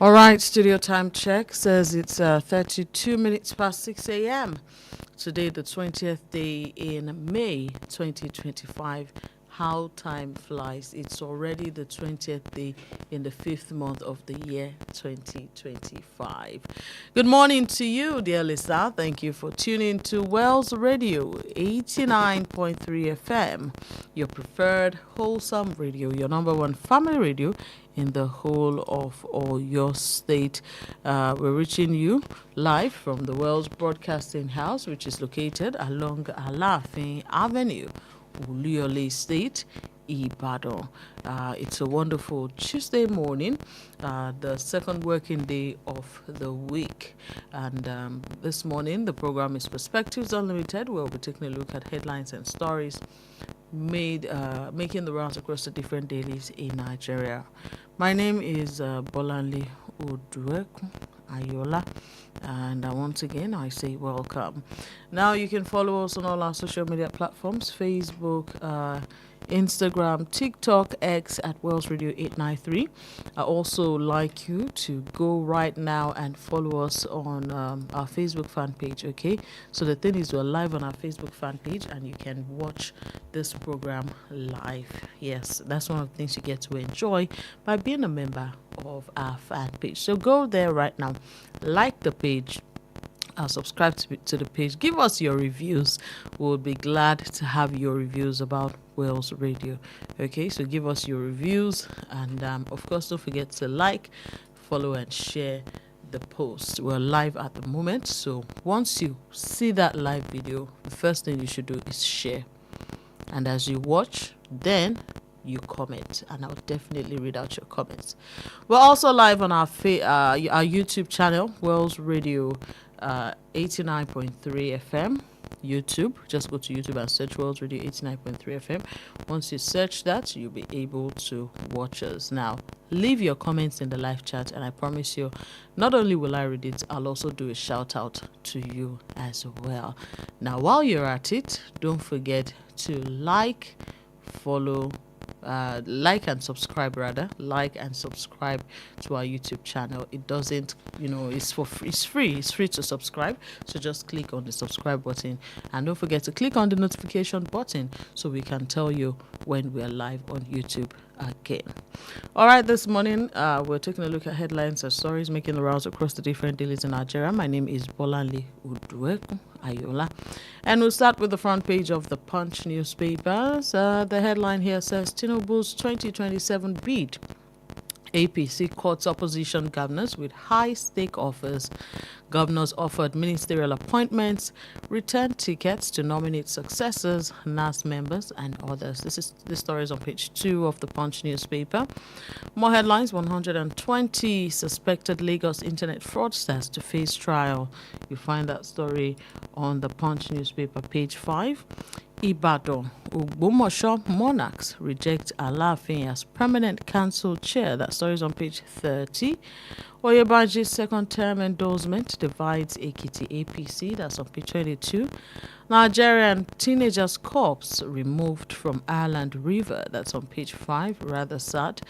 All right, studio time check says it's 32 minutes past 6 a.m. Today, the 20th day in May 2025. How time flies. It's already the 20th day in the fifth month of the year 2025. Good morning to you, dear listener. Thank you for tuning to Wells Radio 89.3 FM, your preferred wholesome radio, your number one family radio in the whole of your state. We're reaching you live from the Wells Broadcasting House, which is located along Alafin Avenue, Uliole State, Ibadan. It's a wonderful Tuesday morning, the second working day of the week. And this morning, the program is Perspectives Unlimited, where we'll be taking a look at headlines and stories making the rounds across the different dailies in Nigeria. My name is Bolanle Oduekun Ayola, and once again I say welcome. Now you can follow us on all our social media platforms: Facebook, Instagram, TikTok, X at Wells Radio 893. I also like you to go right now and follow us on our Facebook fan page, okay? So the thing is, we're live on our Facebook fan page and you can watch this program live. Yes, that's one of the things you get to enjoy by being a member of our fan page. So go there right now, like the page, subscribe to the page, give us your reviews. We'll be glad to have your reviews about Wells Radio. Okay, so give us your reviews, and of course don't forget to like, follow and share the post. We're live at the moment, so once you see that live video, the first thing you should do is share, and as you watch, then you comment, and I'll definitely read out your comments. We're also live on our YouTube channel, Wells Radio 89.3 FM. YouTube, just go to YouTube and search Wells Radio 89.3 FM. Once you search that, you'll be able to watch us. Now, leave your comments in the live chat, and I promise you, not only will I read it, I'll also do a shout out to you as well. Now, while you're at it, don't forget to follow, like and subscribe to our YouTube channel. It doesn't, it's free to subscribe, so just click on the subscribe button, and don't forget to click on the notification button so we can tell you when we're live on YouTube again. All right, this morning we're taking a look at headlines and stories making the rounds across the different dailies in Nigeria. My name is Bolanle Oduekun Ayola, and we'll start with the front page of the Punch newspapers. The headline here says Tinubu's 2027 bid. APC courts opposition governors with high-stake offers. Governors offered ministerial appointments, return tickets to nominate successors, NAS members, and others. This story is on page 2 of the Punch newspaper. More headlines: 120 suspected Lagos internet fraudsters to face trial. You find that story on the Punch newspaper, page 5. Ibadan, Ogbomoso monarchs reject Alaafin as permanent council chair. That story is on page 30. Oyebanji's second term endorsement divides Ekiti APC. That's on page 22. Nigerian teenager's corpse removed from Ireland River. That's on page 5. Rather sad.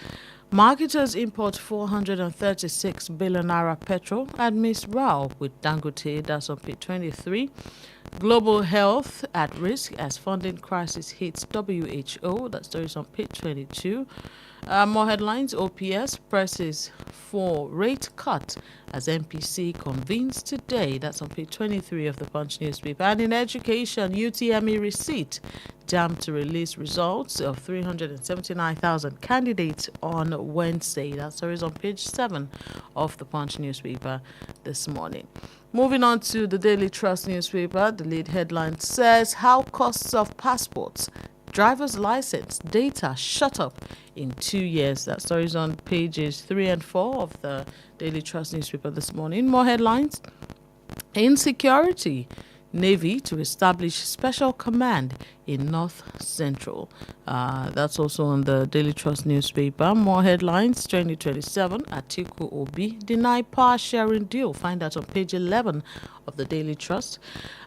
Marketers import 436 billion naira petrol amidst row with Dangote. That's on page 23. Global health at risk as funding crisis hits WHO. That story is on page 22. More headlines: OPS presses for rate cut as MPC convenes today. That's on page 23 of the Punch newspaper. And in education, UTME receipt. JAMB to release results of 379,000 candidates on Wednesday. That story is on page 7 of the Punch newspaper this morning. Moving on to the Daily Trust newspaper, the lead headline says how costs of passports, driver's license, data shut up in 2 years. That story is on pages 3 and 4 of the Daily Trust newspaper this morning. More headlines: insecurity. Navy to establish special command in North Central. That's also on the Daily Trust newspaper. More headlines: 2027, Atiku Obi deny power sharing deal. Find that on page 11 of the Daily Trust.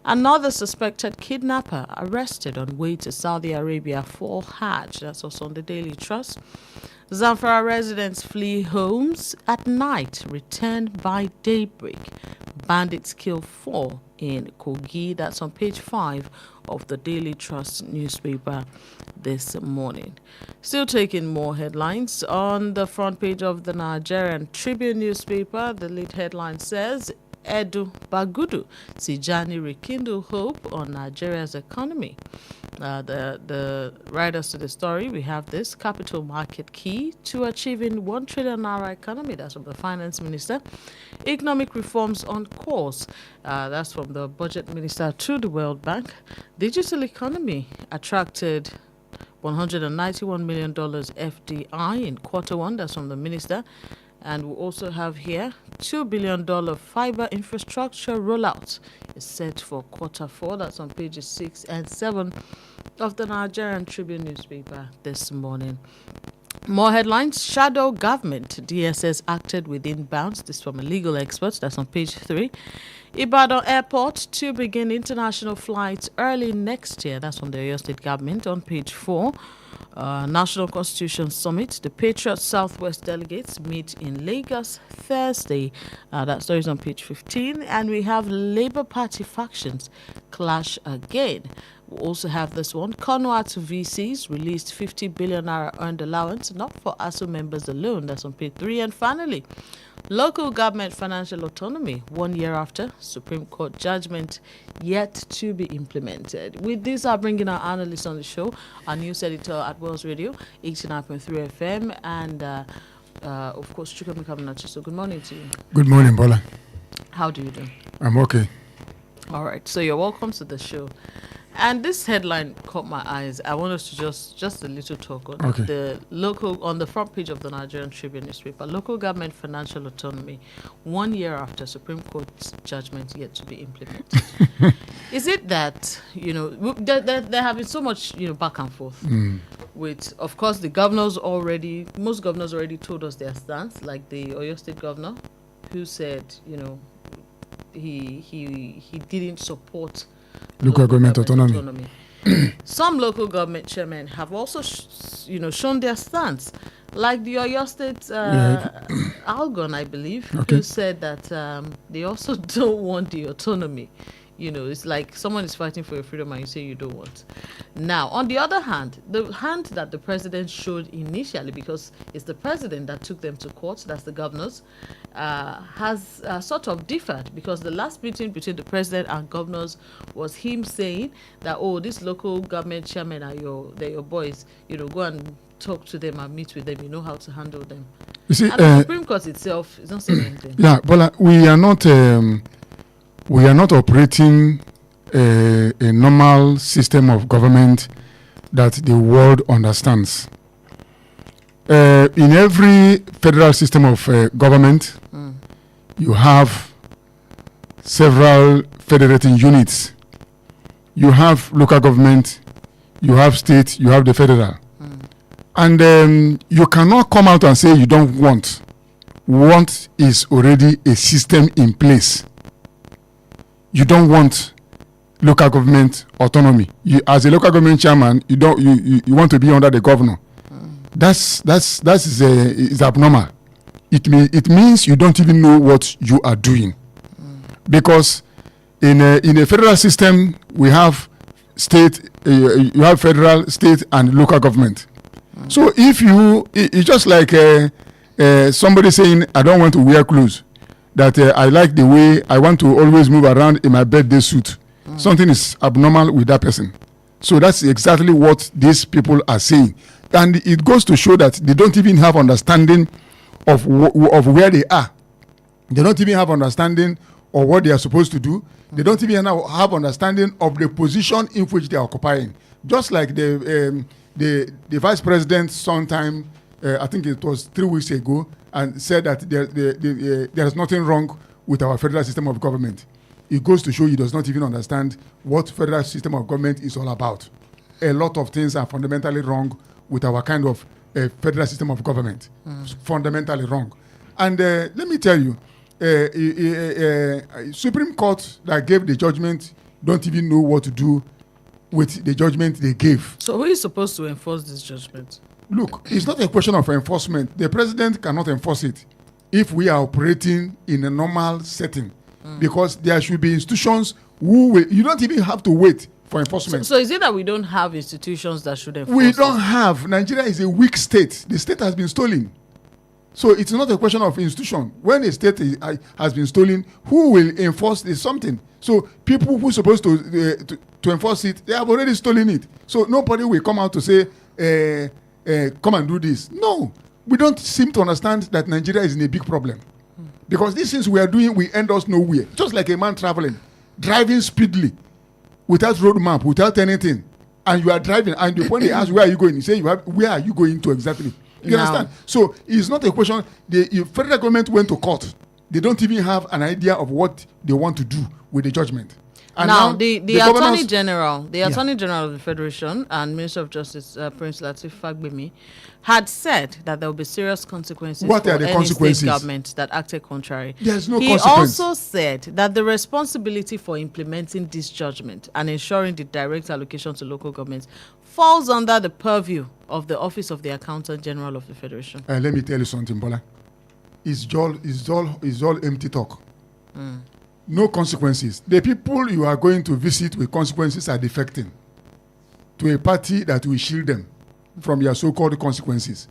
Another suspected kidnapper arrested on way to Saudi Arabia for Hajj. That's also on the Daily Trust. Zamfara residents flee homes at night, return by daybreak. Bandits kill 4 in Kogi. That's on page 5 of the Daily Trust newspaper this morning. Still taking more headlines. On the front page of the Nigerian Tribune newspaper, the lead headline says, Edu Bagudu, Tijani rekindle hope on Nigeria's economy. The writers to the story, we have this capital market key to achieving 1 trillion naira economy. That's from the finance minister. Economic reforms on course. That's from the budget minister to the World Bank. Digital economy attracted $191 million FDI in Q1. That's from the minister. And we also have here $2 billion fiber infrastructure rollout is set for Q4. That's on pages 6 and 7 of the Nigerian Tribune newspaper this morning. More headlines. Shadow government. DSS acted within bounds. This from a legal expert. That's on page 3. Ibadan Airport to begin international flights early next year. That's from the Oyo State government on page 4. National Constitution Summit. The Patriot Southwest delegates meet in Lagos Thursday. That story is on page 15. And we have Labour Party factions clash again. We also have this one. Conwat VCs released 50 billion naira earned allowance, not for ASU members alone. That's on page 3. And finally, local government financial autonomy, 1 year after Supreme Court judgment yet to be implemented. With this, I'll bring in our analyst on the show, our news editor at Wells Radio, 89.3 FM, and of course, Chukwuemeka Kaminachi. So good morning to you. Good morning, Bola. How do you do? I'm okay. All right, so you're welcome to the show. And this headline caught my eyes. I want us to just a little talk on the local, on the front page of the Nigerian Tribune newspaper. Local government financial autonomy, 1 year after Supreme Court's judgment yet to be implemented. Is it that, there have been so much, back and forth with, of course, most governors already told us their stance, like the Oyo State governor, who said, he didn't support local government autonomy. Some local government chairmen have also, shown their stance, like the Oyo State Algon, I believe, who said that they also don't want the autonomy. It's like someone is fighting for your freedom and you say you don't want. Now, on the other hand, the hand that the president showed initially, because it's the president that took them to court, that's the governors, has sort of differed, because the last meeting between the president and governors was him saying that, these local government chairmen they're your boys, go and talk to them and meet with them, you know how to handle them. You see, and the Supreme Court itself is not saying anything. Yeah, but we are not operating a normal system of government that the world understands. In every federal system of government, you have several federating units. You have local government, you have state, you have the federal. And you cannot come out and say you don't want. Want is already a system in place. You don't want local government autonomy. You, as a local government chairman, you want to be under the governor. That is abnormal. It means you don't even know what you are doing, because in a federal system we have state, you have federal, state, and local government. So if it's just like somebody saying, I don't want to wear clothes, that I like the way I want to always move around in my birthday suit. Something is abnormal with that person. So that's exactly what these people are saying. And it goes to show that they don't even have understanding of where they are. They don't even have understanding of what they are supposed to do. They don't even have understanding of the position in which they are occupying. Just like the vice president sometime, I think it was 3 weeks ago, and said that there is nothing wrong with our federal system of government. It goes to show he does not even understand what federal system of government is all about. A lot of things are fundamentally wrong with our kind of federal system of government. Fundamentally wrong. And let me tell you, Supreme Court that gave the judgment don't even know what to do with the judgment they gave. So who is supposed to enforce this judgment? Look, it's not a question of enforcement. The president cannot enforce it if we are operating in a normal setting, because there should be institutions who will. You don't even have to wait for enforcement. So is it that we don't have institutions that should enforce We it? don't have. Nigeria is a weak state. The state has been stolen. So it's not a question of institution. When a state has been stolen, who will enforce something? So people who are supposed to enforce it, they have already stolen it. So nobody will come out to say, come and do this. No. We don't seem to understand that Nigeria is in a big problem. Because these things we are doing will end us nowhere. Just like a man traveling, driving speedily, without road map, without anything. And you are driving, and when they ask, where are you going? You say, where are you going to exactly? You understand? So it's not a question. The federal government went to court. They don't even have an idea of what they want to do with the judgment. And now the Attorney General, Attorney General of the Federation and Minister of Justice, Prince Lateef Fagbemi, had said that there will be serious consequences what for are the any consequences? state government that acted contrary. There's no he consequence. also said that the responsibility for implementing this judgment and ensuring the direct allocation to local governments falls under the purview of the Office of the Accountant General of the Federation. Let me tell you something, Bola. It's all empty talk. No consequences. The people you are going to visit with consequences are defecting to a party that will shield them from your so-called consequences.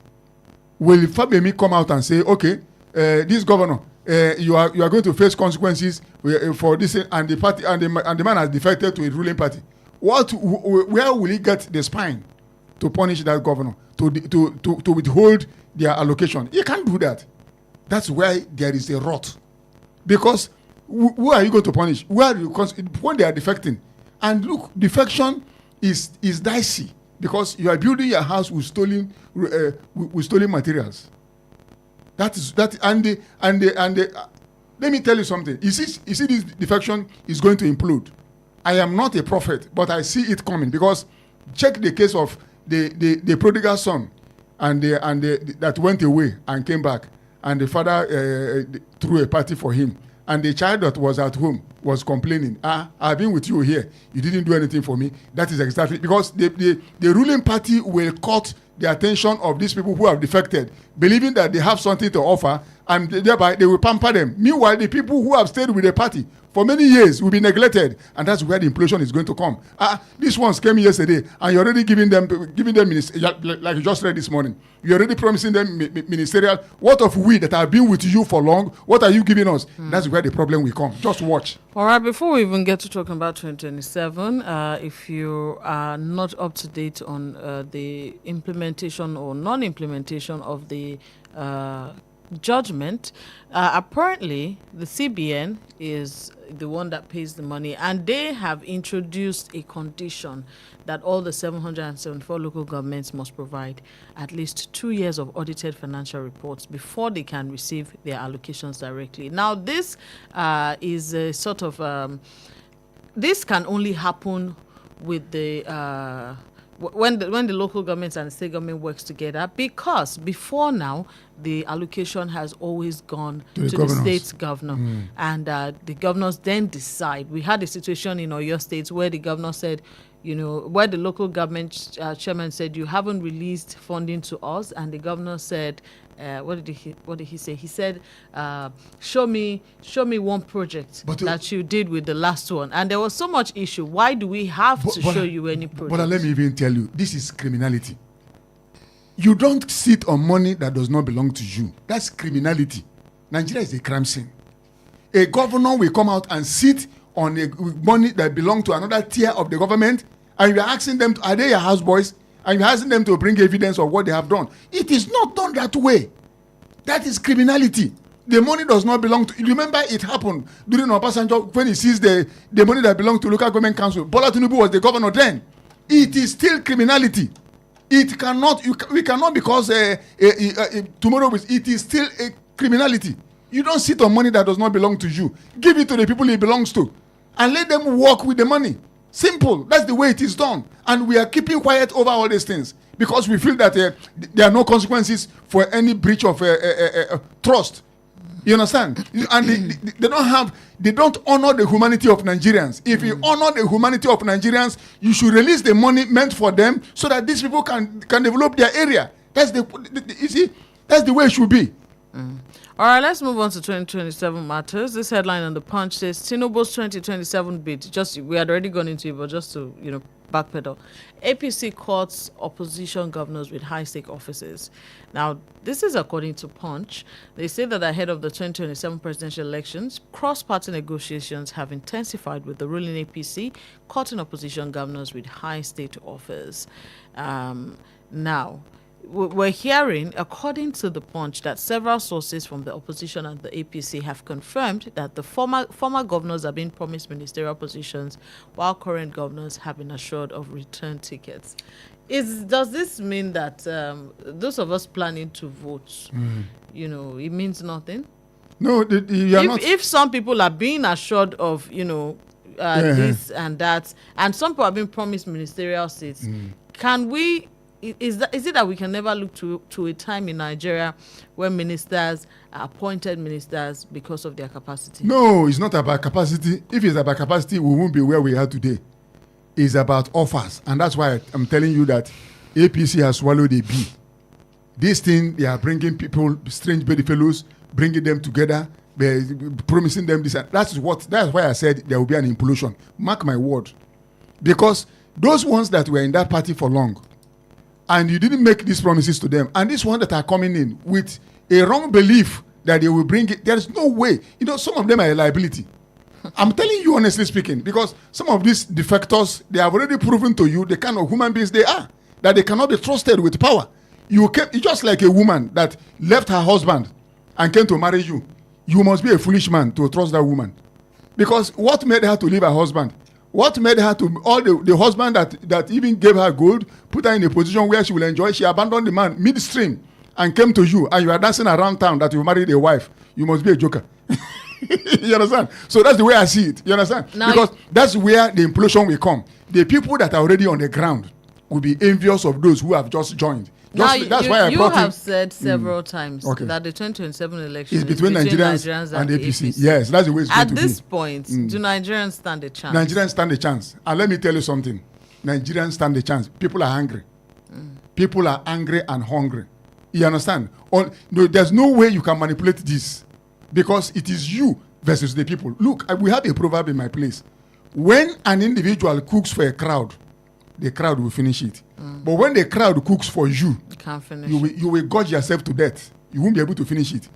Will Fagbemi come out and say, okay, this governor, you are going to face consequences for this, and the party and the man has defected to a ruling party? Where will he get the spine to punish that governor, to withhold their allocation? He can't do that. That's why there is a rot. Because who are you going to punish? When they are defecting? And look, defection is dicey, because you are building your house with stolen materials. Let me tell you something. You see this defection is going to implode. I am not a prophet, but I see it coming, because check the case of the prodigal son and that went away and came back, and the father threw a party for him. And the child that was at home was complaining, I've been with you here. You didn't do anything for me. That is exactly because the ruling party will cut the attention of these people who have defected, believing that they have something to offer, and thereby they will pamper them. Meanwhile, the people who have stayed with the party for many years will be neglected, and that's where the implosion is going to come. These ones came yesterday, and you're already giving them like you just read this morning. You're already promising them ministerial. What of we that have been with you for long? What are you giving us? That's where the problem will come. Just watch. All right, before we even get to talking about 2027, if you are not up to date on the implementation or non-implementation of the judgment, apparently the CBN is the one that pays the money, and they have introduced a condition that all the 774 local governments must provide at least 2 years of audited financial reports before they can receive their allocations directly. Now, this is a sort of this can only happen with the when the local governments and the state government works together, because before now the allocation has always gone to the state's governor, and the governors then decide. We had a situation in Oyo State where the governor said, where the local government chairman said, you haven't released funding to us, and the governor said, what did he say? He said, show me one project that you did with the last one. And there was so much issue. Why do we have to show you any project? But let me even tell you, this is criminality. You don't sit on money that does not belong to you. That's criminality. Nigeria is a crime scene. A governor will come out and sit on money that belongs to another tier of the government, and you are asking them, are they your houseboys? And you're asking them to bring evidence of what they have done. It is not done that way. That is criminality. The money does not belong to... Remember, it happened during Obasanjo when he seized the money that belonged to local government council. Bola Tinubu was the governor then. It is still criminality. It cannot... We cannot, because tomorrow it is still a criminality. You don't sit on money that does not belong to you. Give it to the people it belongs to, and let them work with the money. Simple. That's the way it is done. And we are keeping quiet over all these things because we feel that there are no consequences for any breach of trust. You understand? And they don't honor the humanity of Nigerians. If you honor the humanity of Nigerians, you should release the money meant for them so that these people can develop their area. That's you see, that's the way it should be. All right, let's move on to 2027 matters. This headline on the Punch says Tinubu's 2027 bid. Just we had already gone into it, but just to backpedal. APC courts opposition governors with high-stake offices. Now, this is according to Punch. They say that ahead of the 2027 presidential elections, cross-party negotiations have intensified with the ruling APC courting opposition governors with high-state offers. Now, we're hearing, according to the Punch, that several sources from the opposition and the APC have confirmed that the former governors are being promised ministerial positions, while current governors have been assured of return tickets. Does this mean that those of us planning to vote, it means nothing? No, you are not. If some people are being assured of, this and that, and some people are being promised ministerial seats, can we? Is it that we can never look to a time in Nigeria where ministers are appointed ministers because of their capacity? No, it's not about capacity. If it's about capacity, we won't be where we are today. It's about offers. And that's why I'm telling you that APC has swallowed a bee. This thing, they are bringing people, strange bedfellows, bringing them together, promising them this. That's why I said there will be an implosion. Mark my word. Because those ones that were in that party for long, and you didn't make these promises to them, and these ones that are coming in with a wrong belief that they will bring it, there is no way. Some of them are a liability. I'm telling you honestly speaking, because some of these defectors, they have already proven to you the kind of human beings they are, that they cannot be trusted with power. It's just like a woman that left her husband and came to marry you. You must be a foolish man to trust that woman. Because what made her to leave her husband? What made her to, all the husband that even gave her gold, put her in a position where she will enjoy, she abandoned the man midstream and came to you, and you are dancing around town that you married a wife. You must be a joker. You understand? So that's the way I see it. You understand? Now because that's where the implosion will come. The people that are already on the ground will be envious of those who have just joined. That's why you have said several times that the 2027 election is between Nigerians and APC. Yes, that's the way it's going to be. At this point, do Nigerians stand a chance? Nigerians stand a chance. And let me tell you something. Nigerians stand a chance. People are angry. People are angry and hungry. You understand? There's no way you can manipulate this because it is you versus the people. Look, we have a proverb in my place. When an individual cooks for a crowd, the crowd will finish it. But when the crowd cooks for you, can't finish you will gorge yourself to death. You won't be able to finish it.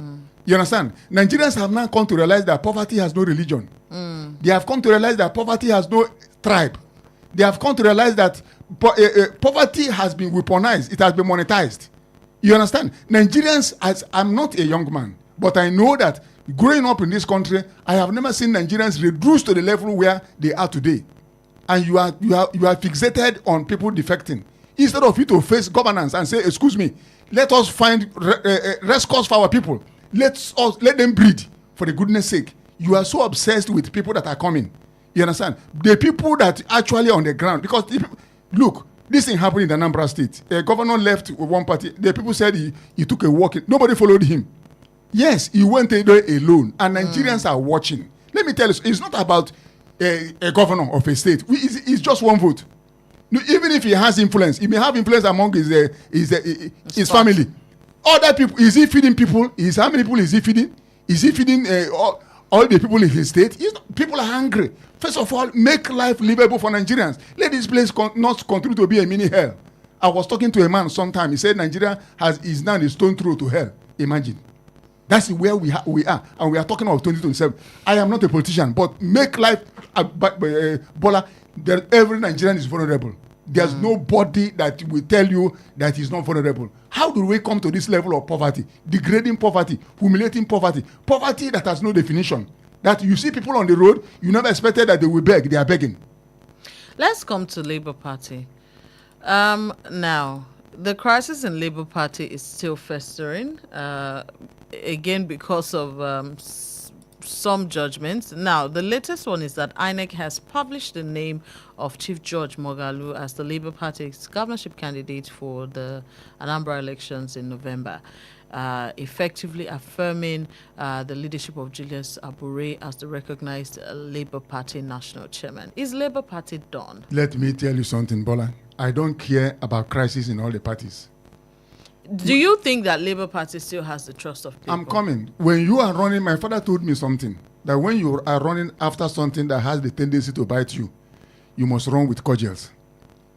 You understand? Nigerians have now come to realize that poverty has no religion. They have come to realize that poverty has no tribe. They have come to realize that poverty has been weaponized. It has been monetized. You understand? Nigerians, I'm not a young man, but I know that growing up in this country, I have never seen Nigerians reduced to the level where they are today. And you are fixated on people defecting. Instead of you to face governance and say, excuse me, let us find rest cause for our people. Let them breed for the goodness sake. You are so obsessed with people that are coming. You understand? The people that actually on the ground. Because, look, this thing happened in the Anambra State. A governor left with one party. The people said he took a walk. Nobody followed him. Yes, he went there alone. And Nigerians are watching. Let me tell you, it's not about a governor of a state. It's just one vote. Even if he has influence, he may have influence among his family. Other people, is he feeding people? How many people is he feeding? Is he feeding all the people in his state? People are hungry. First of all, make life livable for Nigerians. Let this place not continue to be a mini hell. I was talking to a man sometime. He said Nigeria is now a stone throw to hell. Imagine. That's where we are. And we are talking about 2027. I am not a politician, but make life, Bola, every Nigerian is vulnerable. There's nobody that will tell you that he's not vulnerable. How do we come to this level of poverty? Degrading poverty, humiliating poverty, poverty that has no definition. That you see people on the road, you never expected that they will beg. They are begging. Let's come to Labour Party. Now, the crisis in Labour Party is still festering. Again, because of some judgments. Now, the latest one is that INEC has published the name of Chief George Moghalu as the Labour Party's governorship candidate for the Anambra elections in November, effectively affirming the leadership of Julius Abure as the recognized Labour Party national chairman. Is Labour Party done? Let me tell you something, Bola. I don't care about crisis in all the parties. Do you think that Labour Party still has the trust of people? I'm coming. When you are running, my father told me something, that when you are running after something that has the tendency to bite you, you must run with cordials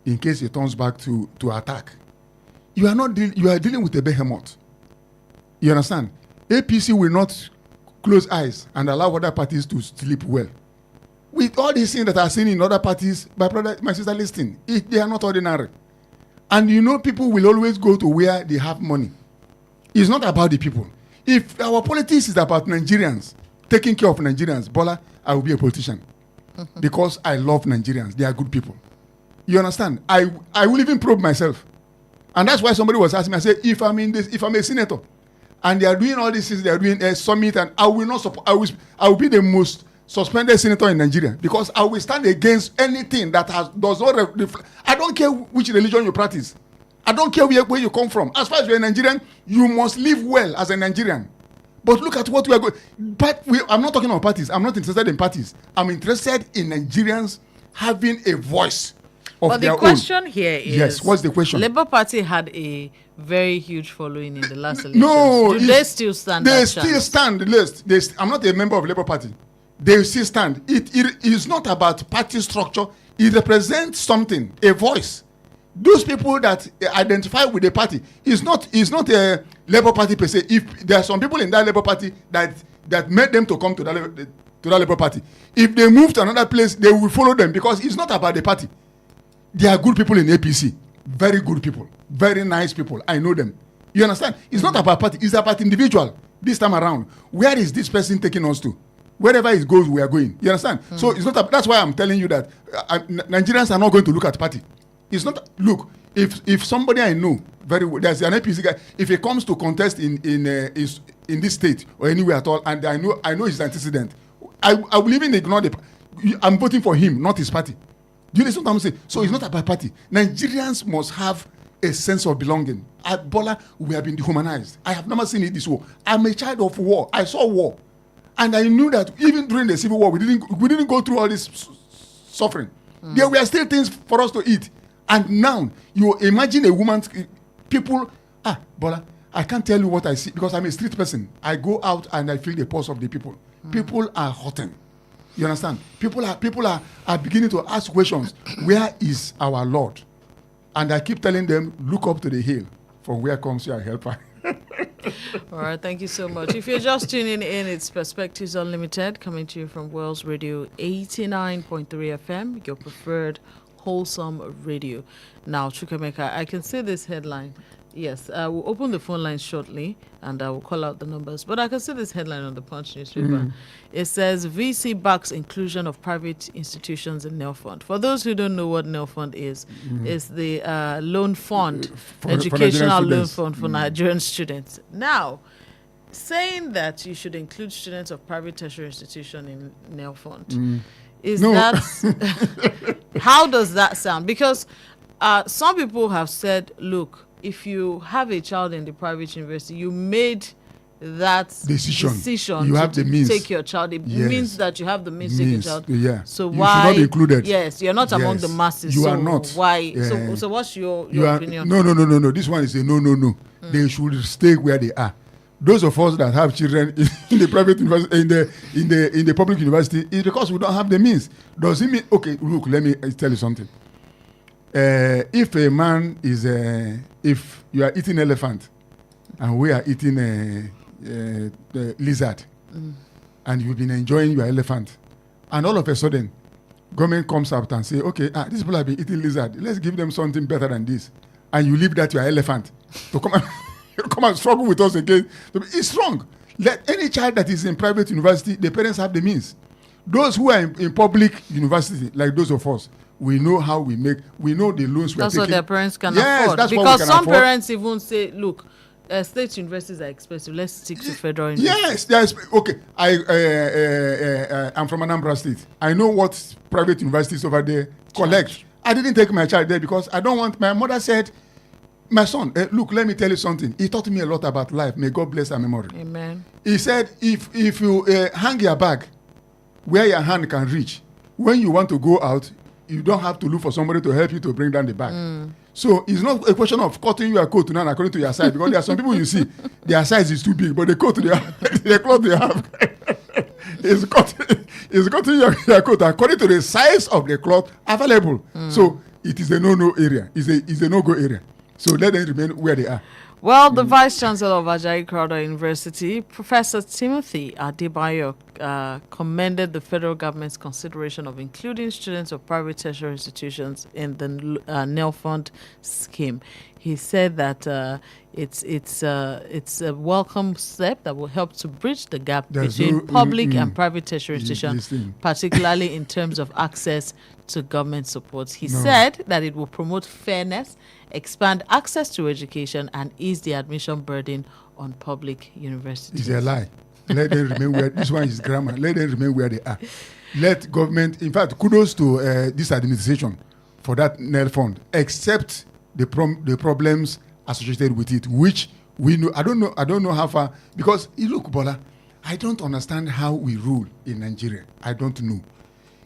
in case it turns back to attack. You are not you are dealing with a behemoth. You understand? APC will not close eyes and allow other parties to sleep well. With all these things that are seen in other parties, my brother, my sister, listen, they are not ordinary. And you know, people will always go to where they have money. It's not about the people. If our politics is about Nigerians, taking care of Nigerians, Bola, I will be a politician. Because I love Nigerians. They are good people. You understand? I will even probe myself. And that's why somebody was asking me, I said, if I'm a senator, and they are doing all these things, they are doing a summit, and I will not support, I will be the most suspended senator in Nigeria, because I will stand against anything that does not reflect. I don't care which religion you practice. I don't care where you come from. As far as you're a Nigerian, you must live well as a Nigerian. But look at what we are going. But I'm not talking about parties. I'm not interested in parties. I'm interested in Nigerians having a voice of their own. But the question here is, yes, what's the question? Labour Party had a very huge following in the last election. No, do they still stand? They still stand. I'm not a member of Labour Party. They still stand. It is not about party structure. It represents something, a voice. Those people that identify with the party is not a Labour Party per se. If there are some people in that Labour Party that made them to come to that Labour Party, if they move to another place, they will follow them, because it's not about the party. They are good people in APC, very good people, very nice people. I know them. You understand? It's not about party. It's about individual. This time around, where is this person taking us to? Wherever it goes, we are going. You understand? So it's not. That's why I'm telling you that Nigerians are not going to look at party. It's not. Look, if somebody I know very well, there's an APC guy. If he comes to contest in this state or anywhere at all, and I know his antecedent, I will even ignore I'm voting for him, not his party. Do you listen to what I'm saying? So it's not about party. Nigerians must have a sense of belonging. At Bola, we have been dehumanized. I have never seen it this way. I'm a child of war. I saw war, and I knew that even during the Civil War, we didn't go through all this suffering. There were still things for us to eat. And now, you imagine a woman, people, Bola, I can't tell you what I see, because I'm a street person. I go out and I feel the pulse of the people. People are hurting. You understand? People are beginning to ask questions. Where is our Lord? And I keep telling them, look up to the hill, from where comes your helper. All right, thank you so much. If you're just tuning in, it's Perspectives Unlimited, coming to you from Wells Radio 89.3 FM, your preferred wholesome radio. Now, Chukwemeka, I can see this headline. Yes, I will open the phone lines shortly and I will call out the numbers. But I can see this headline on the Punch newspaper. It says, VC backs inclusion of private institutions in NEL Fund. For those who don't know what NEL Fund is, it's the loan fund, educational loan fund for Nigerian students. Now, saying that you should include students of private tertiary institution in NEL Fund, that how does that sound? Because some people have said, look, if you have a child in the private university, you made that decision you have the means to take your child. It means that you have the means to take your child. Yeah. So you why? Should not be included. Yes, you're not among the masses. You are not. Why? Yeah. So what's your opinion? No. This one is a no. They should stay where they are. Those of us that have children in the private university, in the public university, is because we don't have the means. Does it mean? Okay, look, let me tell you something. If a man is if you are eating elephant and we are eating a lizard, and you've been enjoying your elephant, and all of a sudden government comes out and say, okay, these people have been eating lizard, let's give them something better than this, and you leave that your elephant to come and struggle with us again. It's wrong. Let any child that is in private university, the parents have the means. Those who are in public university, like those of us, we know how we know the loans we are taking. That's what their parents can afford. That's because what we can some afford. Parents even say, look, state universities are expensive. Let's stick to federal universities. Yes. Okay. I'm from Anambra State. I know what private universities over there collect. I didn't take my child there because I don't want. My mother said, my son, look, let me tell you something. He taught me a lot about life. May God bless her memory. Amen. He said, if you hang your bag where your hand can reach, when you want to go out, you don't have to look for somebody to help you to bring down the bag. So it's not a question of cutting your coat now according to your size, because there are some people you see, their size is too big, but the coat the cloth they have is cutting your coat according to the size of the cloth available. So it is a no-no area. It's a no-go area. So let them remain where they are. Well, the Vice Chancellor of Ajayi Crowther University, Professor Timothy Adebayo, commended the federal government's consideration of including students of private tertiary institutions in the NEL Fund scheme. He said that it's a welcome step that will help to bridge the gap between public and private tertiary institutions, particularly in terms of access to government support. He said that it will promote fairness, expand access to education, and ease the admission burden on public universities. It's a lie. Let them remain where this one is grammar. Let them remain where they are. Let government, in fact, kudos to this administration for that NEL fund, except the problems associated with it, which we know. I don't know how far, because look, Bola, I don't understand how we rule in Nigeria. I don't know.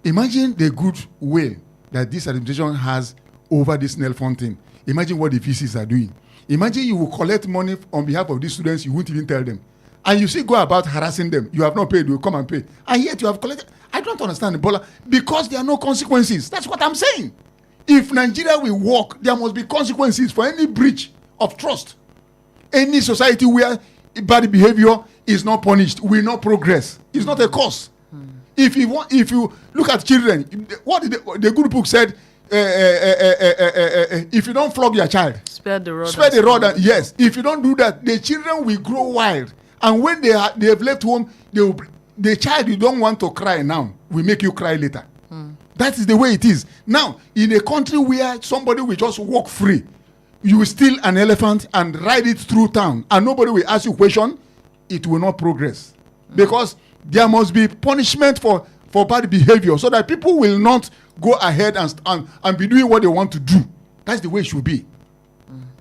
Imagine the good will that this administration has over this NEL fund thing. Imagine what the VCs are doing. Imagine you will collect money on behalf of these students, you won't even tell them. And you still go about harassing them. You have not paid, you come and pay. And yet you have collected. I don't understand, Bola, because there are no consequences. That's what I'm saying. If Nigeria will work, there must be consequences for any breach of trust. Any society where bad behavior is not punished will not progress. It's not a cause. If you look at children, what the good book said, if you don't flog your child, spare the rod. Yes, if you don't do that, the children will grow wild, and when they have left home, the child you don't want to cry now will make you cry later. That is the way it is now. In a country where somebody will just walk free, you will steal an elephant and ride it through town, and nobody will ask you question. It will not progress, because there must be punishment for bad behavior, so that people will not go ahead and be doing what they want to do. That's the way it should be.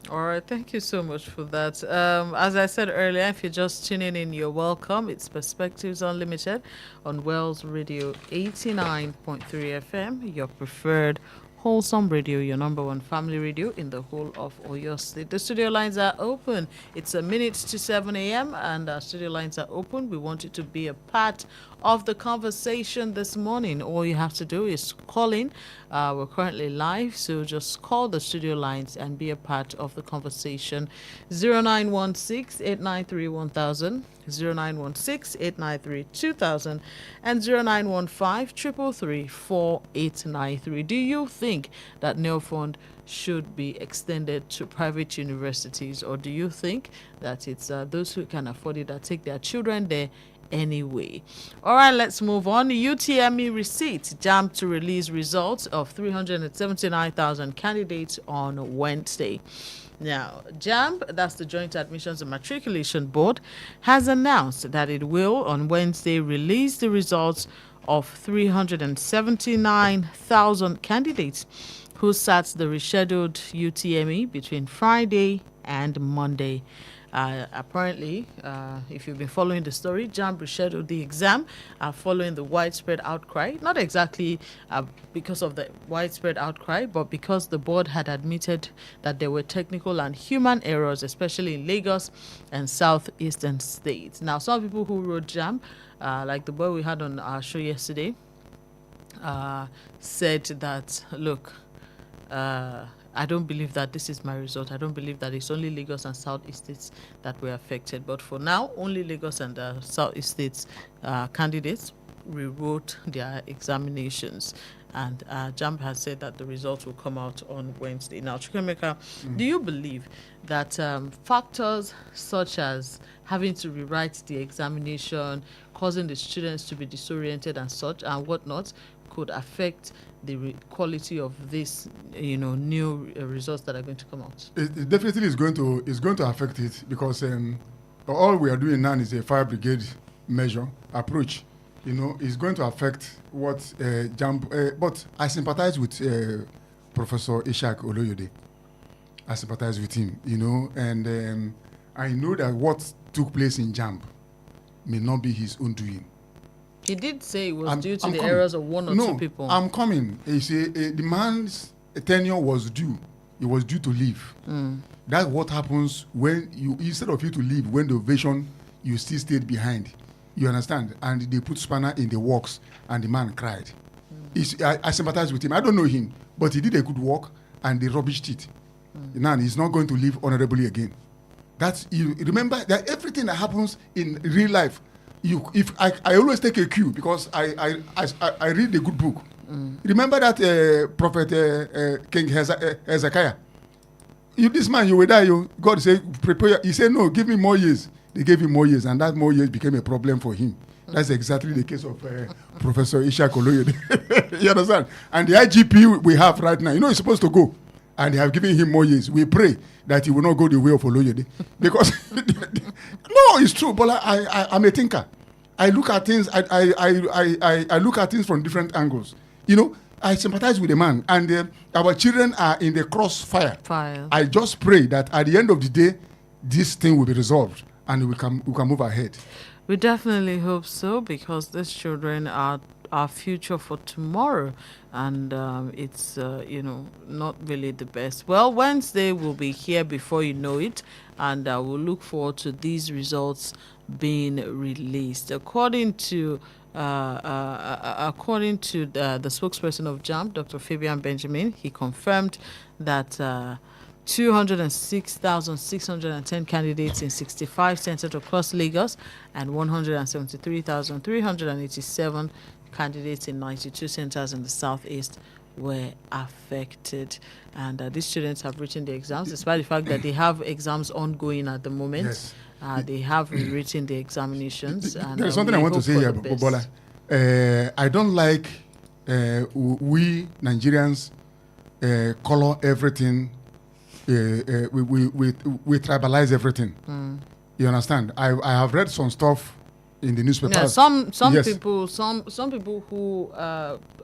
All right, thank you so much for that. As I said earlier, if you're just tuning in, you're welcome. It's Perspectives Unlimited on Wells Radio 89.3 FM, your preferred wholesome radio, your number one family radio in the whole of Oyo State. The studio lines are open. It's a minute to 7 a.m. and our studio lines are open. We want you to be a part of the conversation this morning. All you have to do is call in. We're currently live, so just call the studio lines and be a part of the conversation. 0916-893-1000, 0916-893-2000, and 0915-333-4893. Do you think that NEL Fund should be extended to private universities, or do you think that it's those who can afford it that take their children there anyway? All right, let's move on. UTME receipts, JAMB to release results of 379,000 candidates on Wednesday. Now, JAMB, that's the Joint Admissions and Matriculation Board, has announced that it will on Wednesday release the results of 379,000 candidates who sat the rescheduled UTME between Friday and Monday. Apparently, if you've been following the story, JAMB rescheduled the exam following the widespread outcry. Not exactly because of the widespread outcry, but because the board had admitted that there were technical and human errors, especially in Lagos and southeastern states. Now, some people who wrote JAMB, like the boy we had on our show yesterday, said that, look, I don't believe that this is my result. I don't believe that it's only Lagos and Southeast states that were affected. But for now, only Lagos and Southeast states candidates rewrote their examinations. And JAMB has said that the results will come out on Wednesday. Now, Chukwemeka, do you believe that factors such as having to rewrite the examination, causing the students to be disoriented and such and whatnot, could affect the quality of this, new results that are going to come out? It definitely is going to affect it, because all we are doing now is a fire brigade measure approach. It's going to affect what JAMB. But I sympathize with Professor Ishak Oloyede. I sympathize with him, and I know that what took place in JAMB may not be his own doing. He did say it was due to the errors of one or two people. I'm coming. He said the man's tenure was due he was due to leave. That's what happens when you, instead of you to leave, when the ovation, you still stayed behind. You understand? And they put spanner in the works, and the man cried. I sympathize with him. I don't know him, but he did a good work, and they rubbished it. Now he's not going to live honorably again. That's, you remember that everything that happens in real life. I always take a cue because I read a good book. Remember that prophet King Hezekiah. This man, you will die. God said, prepare. He said, no, give me more years. They gave him more years, and that more years became a problem for him. That's exactly the case of Professor Ishak Oloyede. You understand? And the IGP we have right now, he's supposed to go, and they have given him more years. We pray that he will not go the way of Oloyede, because no, it's true. But I'm a thinker. I look at things. I look at things from different angles. I sympathize with the man, and our children are in the crossfire. I just pray that at the end of the day, this thing will be resolved, and we can move ahead. We definitely hope so, because these children are our future for tomorrow, and it's not really the best. Well, Wednesday will be here before you know it, and we'll look forward to these results being released. According to the spokesperson of JAMB, Dr. Fabian Benjamin, he confirmed that 206,610 candidates in 65 centers across Lagos and 173,387 candidates in 92 centers in the southeast were affected. And these students have written the exams, despite the fact that they have exams ongoing at the moment. Yes. They have rewritten the examinations. And, there's something I want to say here, Bola. I don't like we Nigerians color everything. We tribalize everything. You understand? I have read some stuff in the newspapers. Yeah, some yes. people who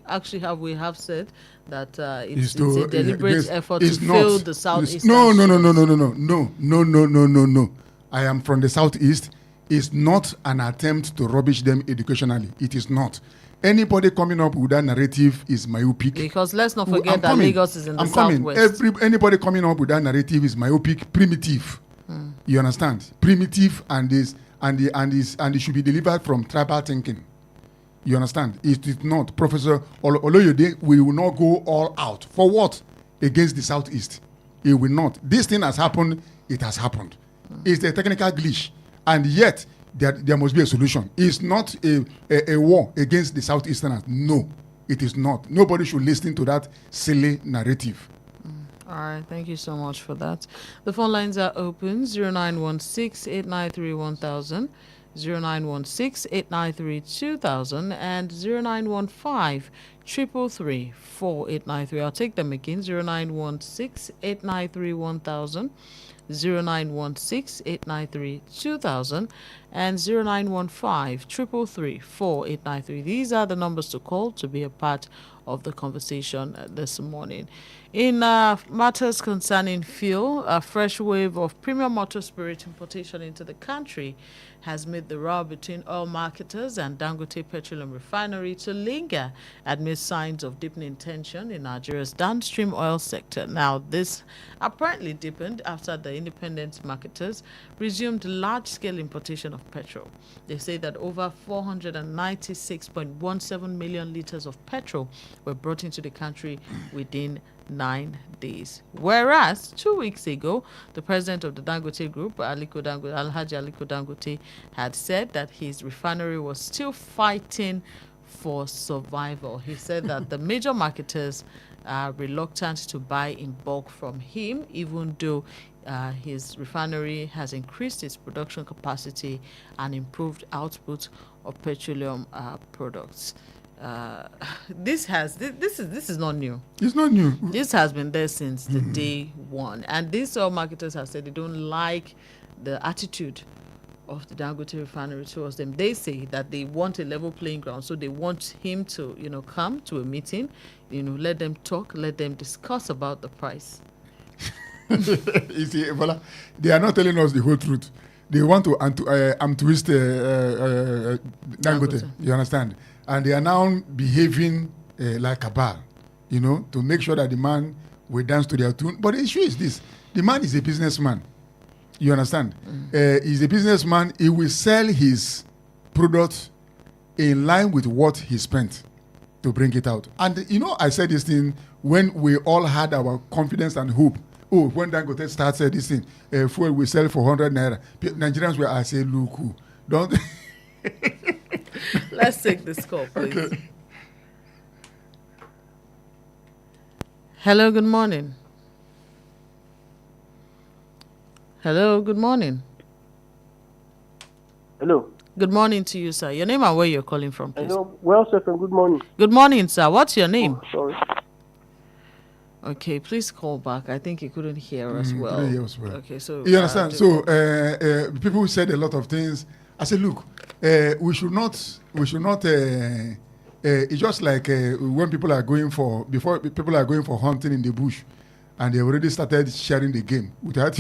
actually have said that it's a deliberate effort to fail the southeast. No. I am from the southeast. It's not an attempt to rubbish them educationally. It is not. Anybody coming up with that narrative is myopic. Because let's not forget that Lagos is in the southwest. Anybody coming up with that narrative is myopic, primitive. You understand? Primitive, and it should be delivered from tribal thinking. You understand? It is not. Professor Oloyede will not go all out. For what? Against the southeast. It will not. This thing has happened. It has happened. It's a technical glitch, and yet there must be a solution. It's not a war against the Southeasterners. No, it is not. Nobody should listen to that silly narrative. All right, thank you so much for that. The phone lines are open: 0916-893-1000, 0916-893-2000, and 0915-333-4893. I'll take them again: 0916-893-1000. 0916-893-2000 and 0915-333-4893. These are the numbers to call to be a part of the conversation this morning. In matters concerning fuel, a fresh wave of premium motor spirit importation into the country has made the row between oil marketers and Dangote Petroleum Refinery to linger amid signs of deepening tension in Nigeria's downstream oil sector. Now, this apparently deepened after the independent marketers resumed large-scale importation of petrol. They say that over 496.17 million liters of petrol were brought into the country within 9 days. Whereas 2 weeks ago, the president of the Dangote Group, Alhaji Aliko Dangote, had said that his refinery was still fighting for survival. He said that the major marketers are reluctant to buy in bulk from him, even though his refinery has increased its production capacity and improved output of petroleum products. This is not new. It's not new. This has been there since the day one, and these oil marketers have said they don't like the attitude of the Dangote refinery towards them. They say that they want a level playing ground, so they want him to come to a meeting, let them talk, let them discuss about the price. You see, Bola, they are not telling us the whole truth. They want to twist Dangote. You understand? And they are now behaving like a bar, to make sure that the man we dance to their tune. But the issue is this: the man is a businessman. You understand? He's a businessman. He will sell his product in line with what he spent to bring it out. And I said this thing when we all had our confidence and hope. Oh, when Dangote started this thing, fuel we sell for 100 naira. Nigerians were, I say, look, don't. Let's take this call, please. Okay. Hello, good morning. Hello, good morning. Hello. Good morning to you, sir. Your name and where you're calling from, please. Hello. Well, sir, and good morning. Good morning, sir. What's your name? Oh, sorry. Okay, please call back. I think he couldn't hear us well. Couldn't hear us well. Okay, so You understand? So people said a lot of things. I said, look, we should not. It's just like when people are going for hunting in the bush, and they already started sharing the game without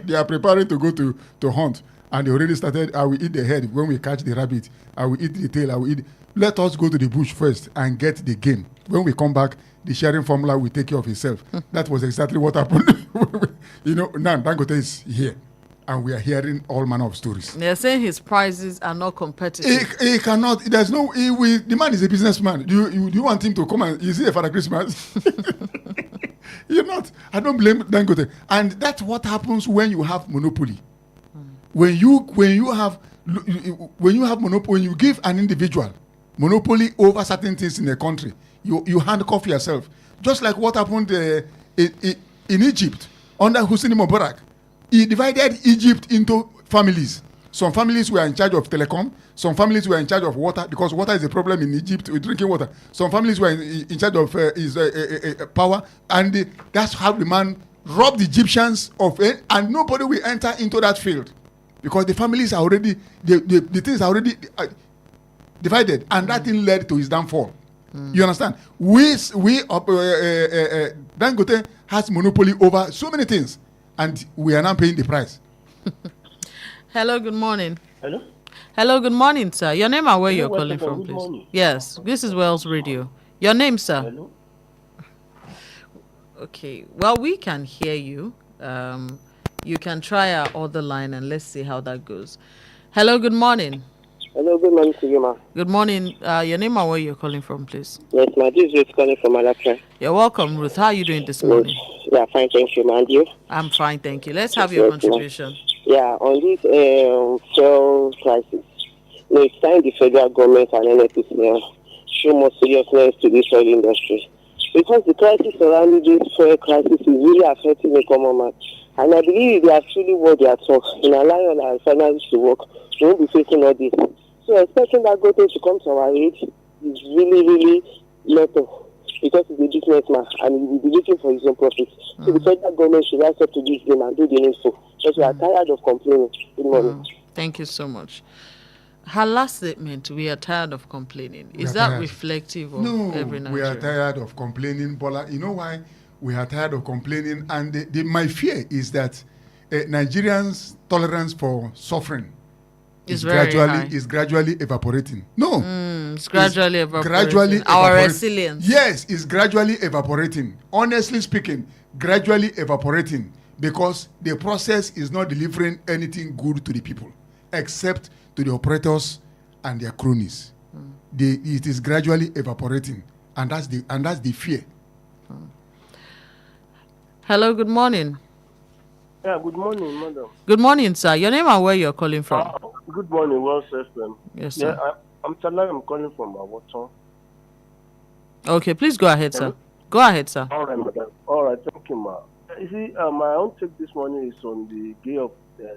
they are preparing to go to hunt, and they already started. I will eat the head when we catch the rabbit. I will eat the tail. I will eat. Let us go to the bush first and get the game. When we come back, the sharing formula will take care of itself. That was exactly what happened. Now Dangote is here, and we are hearing all manner of stories. They're saying his prices are not competitive. He cannot. There's no. The man is a businessman. Do you want him to come and? Is he a Father Christmas? You're not. I don't blame Dangote. And that's what happens when you have monopoly. When you have monopoly, when you give an individual monopoly over certain things in a country, you handcuff yourself. Just like what happened in Egypt under Hosni Mubarak. He divided Egypt into families. Some families were in charge of telecom. Some families were in charge of water, because water is a problem in Egypt with drinking water. Some families were in charge of power. And that's how the man robbed the Egyptians of it. And nobody will enter into that field, because the families are already, the things are already divided. And that thing led to his downfall. You understand? Dangote has monopoly over so many things, and we are now paying the price. Hello, good morning. Hello. Hello, good morning, sir. Your name and where you're Hello, calling welcome, from, good please. morning. Yes, this is Wells Radio. Your name, sir? Hello. Okay. Well, we can hear you. You can try our other line and let's see how that goes. Hello, good morning. Hello, good morning to you, ma. Good morning. Your name and where you're calling from, please. Yes, ma. This is Ruth calling from Malacca. You're welcome, Ruth. How are you doing this morning? Yeah, fine, thank you, ma. And you? I'm fine, thank you. Let's have your Yes, contribution. Yeah, on this fuel crisis, it's time the federal government and NFPC show more seriousness to this oil industry, because the crisis surrounding this fuel crisis is really affecting the common man. And I believe if they are truly what they are talking in allowing our refineries to work, we won't be facing all this. So expecting that government to come to our aid is really, really little, because he's a businessman and he will be looking for his own profits. So the federal government should rise up to this game and do the needful, because we are tired of complaining. Good morning. Thank you so much. Her last statement, we are tired of complaining. Is are that tired. Reflective of every Nigerian? We are tired of complaining, Bola. You know why we are tired of complaining? And my fear is that Nigerians' tolerance for suffering is gradually evaporating. No, it's gradually evaporating. Gradually Our evaporating. resilience. Yes, it's gradually evaporating. Honestly speaking, gradually evaporating, because the process is not delivering anything good to the people, except to the operators and their cronies. It is gradually evaporating, and that's the fear. Hello, good morning. Yeah, good morning, madam. Good morning, sir. Your name and where you're calling from? Good morning, well, FM. Yes, sir. Yeah, I'm Talai. I'm calling from Awoton. Okay, please go ahead, Hello? sir. Go ahead, sir. All right, madam. All right, thank you, ma. You see, my own take this morning is on the day of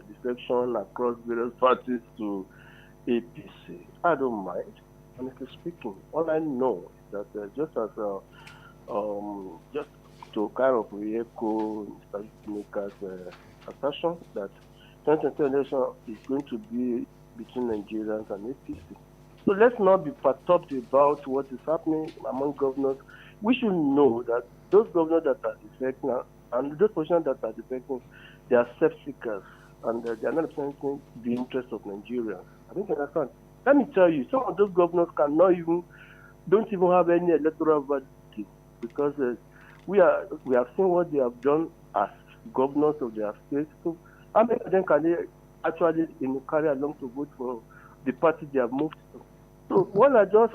defection across various parties to APC. I don't mind, honestly speaking. All I know is that just to kind of re-echo Mr. Maker's assertion that 2020 election is going to be between Nigerians and APC. So let's not be perturbed about what is happening among governors. We should know that those governors that are defecting and those positions that are defecting, they are self-seekers, and they are not representing the interests of Nigerians. I think you understand. Let me tell you, some of those governors don't even have any electoral validity, because We have seen what they have done as governors of their states. So how many of them can they actually carry along to vote for the party they have moved to? So all I just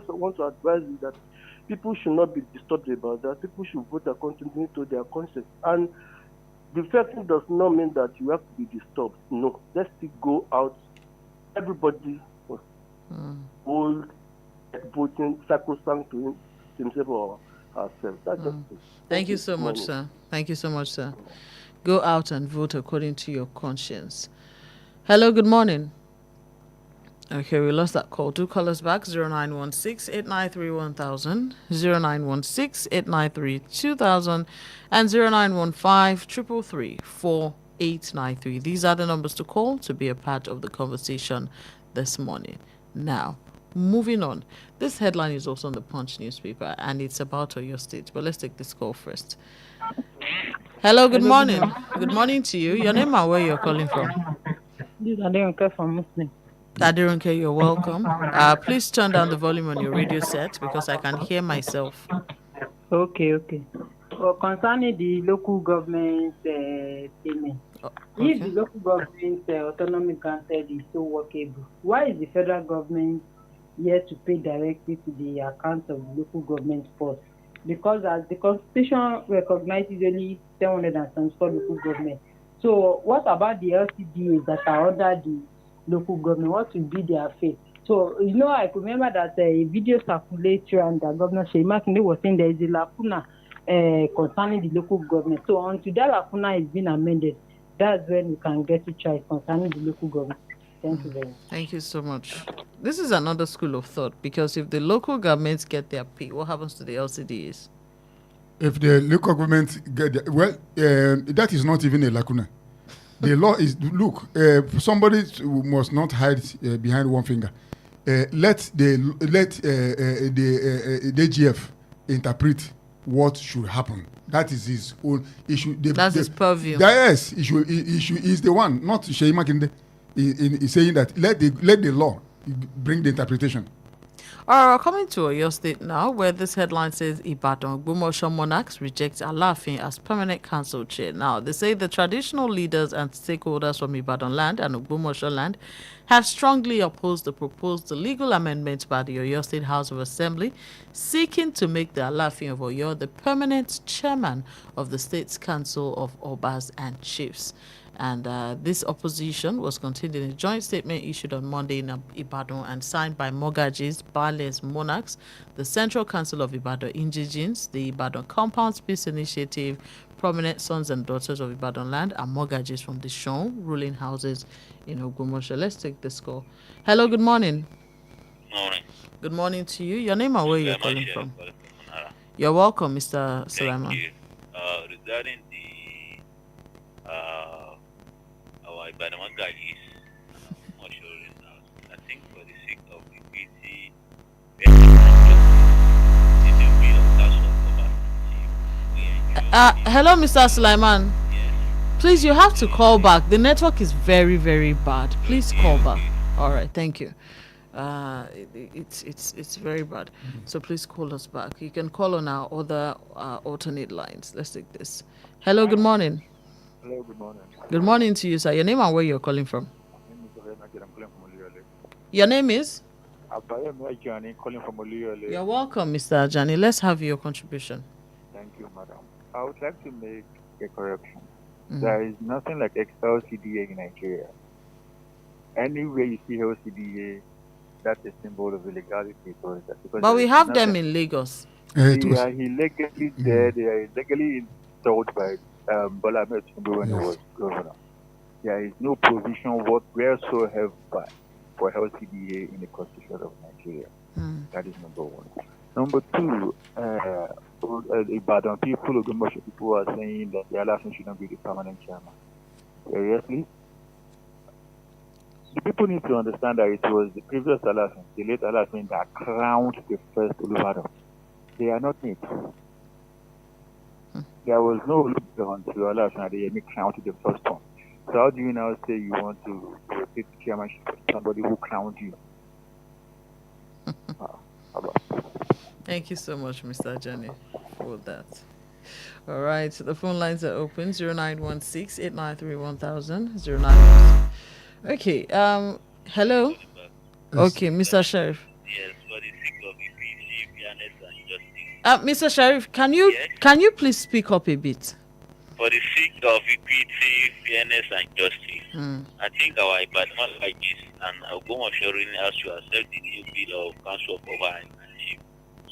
want to advise is that people should not be disturbed about that. People should vote according to their conscience. And the fact does not mean that you have to be disturbed. No, let's still go out. Everybody must hold voting sacrosanct to himself or herself. That's just it. Thank you so much, sir. Thank you so much, sir. Go out and vote according to your conscience. Hello, good morning. Okay, we lost that call. Do call us back 0916-893-1000, 0916-893-2000, and 0915-333-4893. These are the numbers to call to be a part of the conversation this morning. Now, moving on. This headline is also on the Punch newspaper, and it's about Oyo State. But let's take this call first. Hello, good morning. Good morning to you. Your name and where you're calling from? This is Aderonke from Muslim. Aderonke, you're welcome. Please turn down the volume on your radio set because I can hear myself. Okay. Well, concerning the local government payment, if the local government autonomy granted is so workable, why is the federal government yet to pay directly to the account of the local government first? Because as the Constitution recognizes only 774 local government. So what about the LCDAs that are under the local government? What will be their fate? So, I could remember that a video circulated and the Governor Sheyi Makinde was saying there is a lacuna concerning the local government. So until that lacuna is being amended, that's when we can get to try concerning the local government. Thank you very much. Thank you so much. This is another school of thought because if the local governments get their pay, what happens to the LCDs? If the local government get that is not even a lacuna. The law is, somebody must not hide behind one finger. Let the DGF interpret what should happen. That is his own issue. That's his purview. Yes, issue is the one, not Sheyi Makinde. He's saying that let the law bring the interpretation. All right, coming to Oyo State now, where this headline says Ibadan Ogbomoso monarchs reject Alaafin as permanent council chair. Now, they say the traditional leaders and stakeholders from Ibadan land and Ogbomoso land have strongly opposed the proposed legal amendment by the Oyo State House of Assembly, seeking to make the Alaafin of Oyo the permanent chairman of the state's council of Obas and Chiefs. And this opposition was contained in a joint statement issued on Monday in Ibadan and signed by Mogajis, Bales Monarchs, the Central Council of Ibadan Indigenes, the Ibadan Compound Peace Initiative, prominent sons and daughters of Ibadan land, and Mogajis from the Shon ruling houses in Ogbomoso. Let's take this call. Hello, good morning. Morning. Good morning to you. Your name and where you're calling from? You're welcome, Mr. Sulaiman. Thank you. Regarding the our Ibadan Gajis, I'm not sure now. I think for the sake of equity, we are in the will of Council of Hello, Mr. Sulaiman. Yes. Please, you have to call back. The network is very, very bad. Please call back. All right, thank you. It's very bad. So please call us back. You can call on our other alternate lines. Let's take this. Hello, good morning. Hello, good morning. Good morning to you, sir. Your name and where you're calling from? My name is Oduekun. I'm calling from Oluyole. Your name is? Abayemi Ajani, calling from Oluyole. You're welcome, Mr. Ajani. Let's have your contribution. Thank you, madam. I would like to make a correction. There is nothing like LCDA in Nigeria. Anywhere you see LCDA, that's a symbol of illegality. Because but we have them in Lagos. They are illegally there. They are illegally installed by Bolanle when he was governor. There is no provision whatsoever for LCDA in the Constitution of Nigeria. That is number one. Number two, Ibadan people, Ogbomoso people are saying that the Alaafin should not be the permanent chairman. Seriously? The people need to understand that it was the previous Alaafin, the late Alaafin, that crowned the first Olubadan. They are not it. There was no Olubadan until Alaafin Adeyemi crowned the first one. So how do you now say you want to take the chairmanship of somebody who crowned you? Thank you so much, Mr. Ajani, for that. All right, the phone lines are open 0916 893 1000 0916. Okay, hello. Calling back. Yes. Okay, Mr. Sheriff. Yes, for the sake of equity, fairness, and justice. Mr. Sheriff, Yes. can you please speak up a bit? For the sake of equity, fairness, and justice, I think our Ibadan like this and Ogun Oshorin has to accept the new bill of Council of Oba and Chief.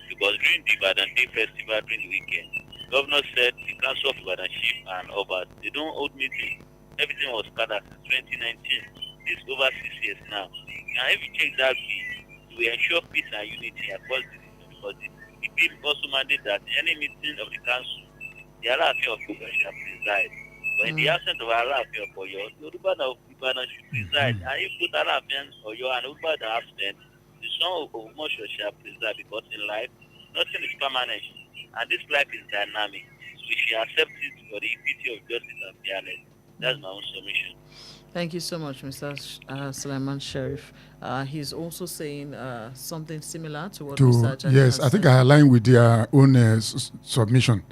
Because during the Ibadan Day Festival during the weekend, Governor said the Council of Ibadan Chief and Oba, they don't hold meetings. Everything was scattered since 2019. This is over 6 years now. And if you check that bill, it will ensure peace and unity across the system because the bill also mandates that any meeting of the council, the Alaafin of Oyo shall preside. But in the absence of Alaafin of Oyo, the Olubadan of Ibadan should preside. And if both Alaafin of Oyo and Olubadan are absent, the son of Omosho shall preside because in life, nothing is permanent. And this life is dynamic. So we should accept it for the equity of justice and fairness. That's my own submission. Thank you so much, Mr. Sulaiman Sheriff. He's also saying something similar to what Mr. Ajani Yes, has I think said. I align with their own submission.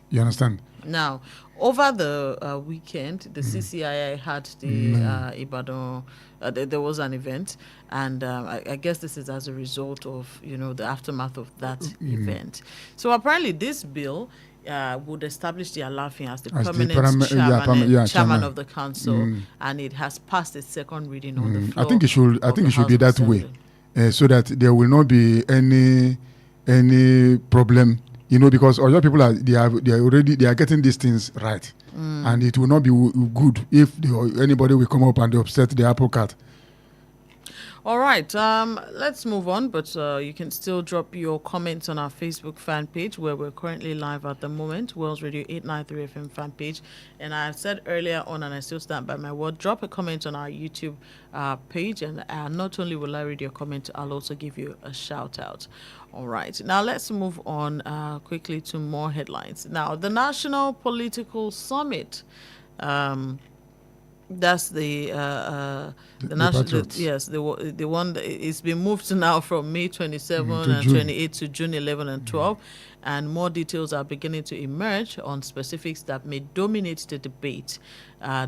You understand? Now, over the weekend, the CCII had the Ibadan. There was an event, and I guess this is as a result of the aftermath of that event. So apparently, this bill would establish the Alaafin as the permanent chairman of the council, and it has passed its second reading on the floor. I think it should. I think it should be House that of way, Assembly. so that there will not be any problem. Because other people are getting these things right, and it will not be good if anybody will come up and upset the apple cart. All right, let's move on, but you can still drop your comments on our Facebook fan page where we're currently live at the moment, Wells Radio 893 FM fan page. And I said earlier on, and I still stand by my word, drop a comment on our YouTube page, and not only will I read your comment, I'll also give you a shout out. All right, now let's move on quickly to more headlines. Now, the National Political Summit. That's the national. Yes, the one that it's been moved to now from May 27 and 28 to June 11 and 12, and more details are beginning to emerge on specifics that may dominate the debate.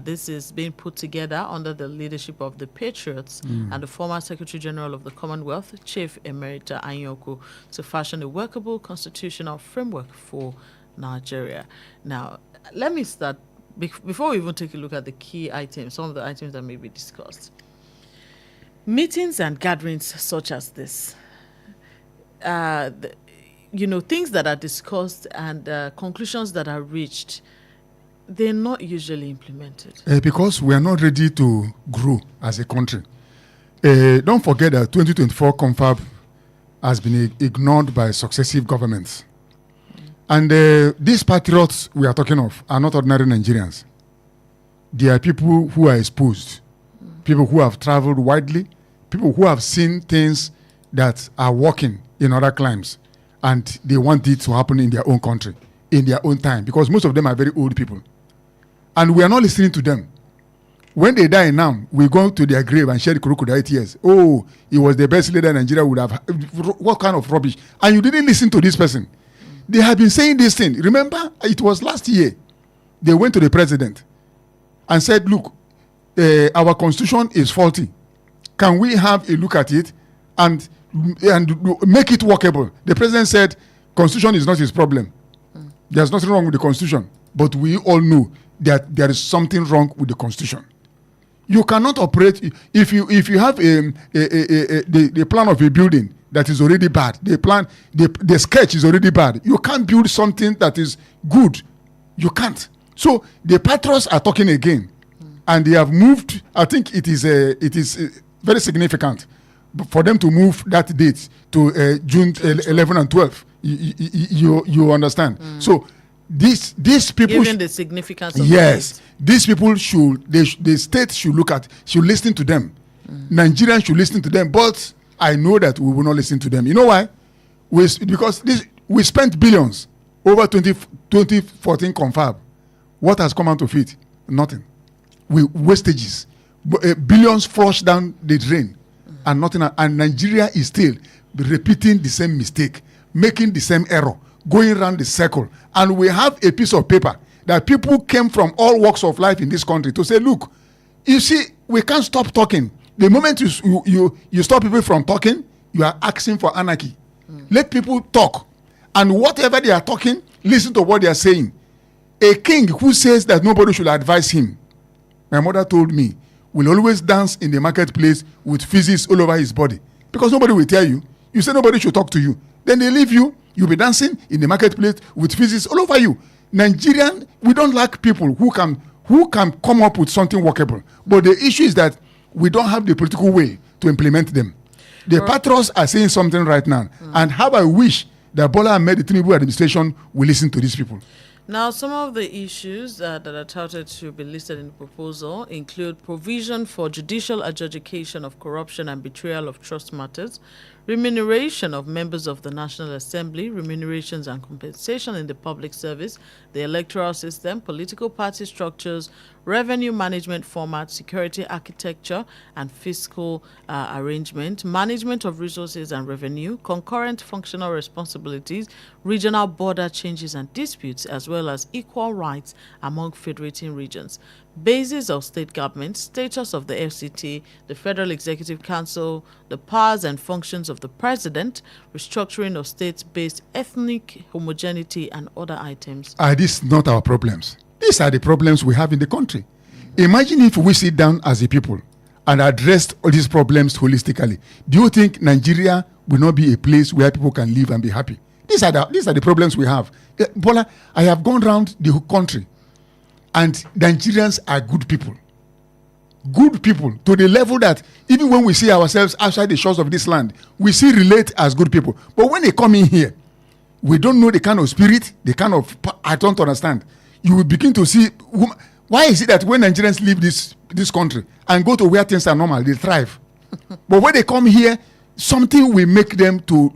This is being put together under the leadership of the Patriots and the former Secretary General of the Commonwealth, Chief Emerita Anyoku, to fashion a workable constitutional framework for Nigeria. Now, let me start. Before we even take a look at the key items, some of the items that may be discussed. Meetings and gatherings such as this, things that are discussed and conclusions that are reached, they're not usually implemented. Because we are not ready to grow as a country. Don't forget that 2024 confab has been ignored by successive governments. And these patriots we are talking of are not ordinary Nigerians. They are people who are exposed, people who have traveled widely, people who have seen things that are working in other climes, and they want it to happen in their own country, in their own time, because most of them are very old people. And we are not listening to them. When they die now, we go to their grave and shed crocodile tears. Oh, he was the best leader Nigeria would have. What kind of rubbish? And you didn't listen to this person. They have been saying this thing. Remember, it was last year. They went to the president and said, look, our constitution is faulty. Can we have a look at it and make it workable? The president said, constitution is not his problem. There's nothing wrong with the constitution. But we all know that there is something wrong with the constitution. You cannot operate if you have the plan of a building that is already bad. The sketch is already bad. You can't build something that is good. You can't. So the patriots are talking again, and they have moved. I think it is very significant for them to move that date to June 11 and 12. You understand? So these people, given the significance of the these people the state should listen to them. Nigerians should listen to them, but I know that we will not listen to them. You know why? Because we spent billions over 2014 confab. What has come out of it? Nothing. Wastages. Billions flushed down the drain and nothing. And Nigeria is still repeating the same mistake, making the same error, going around the circle. And we have a piece of paper that people came from all walks of life in this country to say, look, you see, we can't stop talking. The moment you stop people from talking, you are asking for anarchy. Let people talk. And whatever they are talking, listen to what they are saying. A king who says that nobody should advise him, my mother told me, will always dance in the marketplace with feces all over his body. Because nobody will tell you. You say nobody should talk to you. Then they leave you. You'll be dancing in the marketplace with feces all over you. Nigerian, we don't like people who can come up with something workable. But the issue is that we don't have the political will to implement them. The patrons are saying something right now. And how I wish that Bola Ahmed, the Tinubu administration, will listen to these people. Now, some of the issues that are touted to be listed in the proposal include provision for judicial adjudication of corruption and betrayal of trust matters, remuneration of members of the National Assembly, remunerations and compensation in the public service, the electoral system, political party structures, revenue management format, security architecture and fiscal arrangement, management of resources and revenue, concurrent functional responsibilities, regional border changes and disputes, as well as equal rights among federating regions, basis of state government, status of the FCT, the Federal Executive Council, the powers and functions of the President, restructuring of state-based ethnic homogeneity, and other items. Are these not our problems? These are the problems we have in the country. Imagine if we sit down as a people and address all these problems holistically. Do you think Nigeria will not be a place where people can live and be happy? These are the problems we have. Bola, I have gone around the whole country, and Nigerians are good people. Good people to the level that even when we see ourselves outside the shores of this land, we still relate as good people. But when they come in here, we don't know the kind of spirit, the kind of, I don't understand. You will begin to see, why is it that when Nigerians leave this country and go to where things are normal, they thrive? But when they come here, something will make them to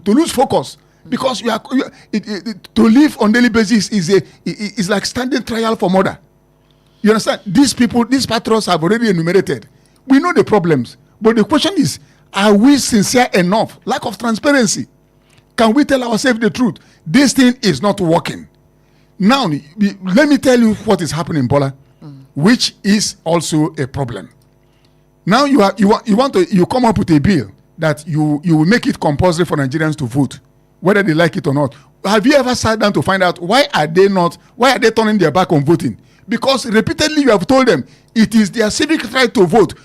lose focus. Because to live on daily basis is like standing trial for murder. You understand? These people, these patrons have already enumerated. We know the problems. But the question is, are we sincere enough? Lack of transparency. Can we tell ourselves the truth? This thing is not working. Now, let me tell you what is happening, Bola, which is also a problem. Now you come up with a bill that you will make it compulsory for Nigerians to vote, whether they like it or not. Have you ever sat down to find out why are they turning their back on voting? Because repeatedly you have told them it is their civic right to vote.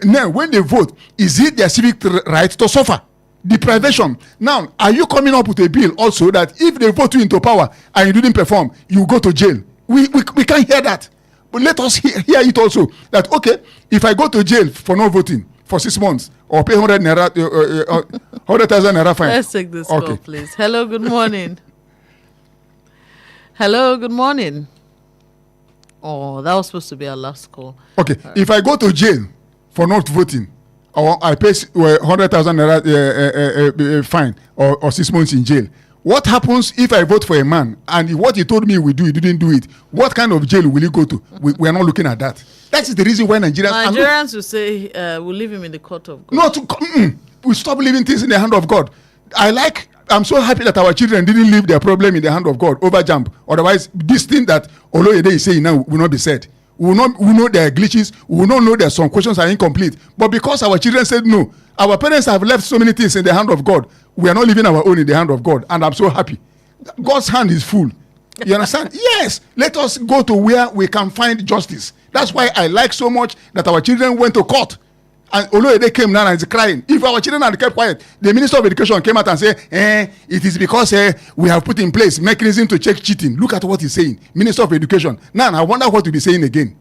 Now, when they vote, is it their civic right to suffer deprivation? Now, are you coming up with a bill also that if they vote you into power and you didn't perform, you go to jail? We can't hear that. But let us hear it also that, okay, if I go to jail for not voting for 6 months or pay 100,000 naira fine. Let's take this call, please. Hello, good morning. Hello, good morning. Oh, that was supposed to be our last call. Okay, if I go to jail for not voting, or I pay 100,000 naira fine or 6 months in jail, what happens if I vote for a man and what he told me he didn't do it? What kind of jail will he go to? We are not looking at that. That is the reason why Nigerians will say we'll leave him in the court of God. No, we stop leaving things in the hand of God. I'm so happy that our children didn't leave their problem in the hand of God, over jump. Otherwise, this thing that Oloyede is saying now will not be said. We know there are glitches. We will not know that some questions are incomplete. But because our children said no, our parents have left so many things in the hand of God. We are not leaving our own in the hand of God. And I'm so happy. God's hand is full. You understand? Yes. Let us go to where we can find justice. That's why I like so much that our children went to court. And Oloyede came now and is crying. If our children had kept quiet, the Minister of Education came out and said, it is because we have put in place mechanism to check cheating. Look at what he's saying. Minister of Education. Now, I wonder what he'll be saying again.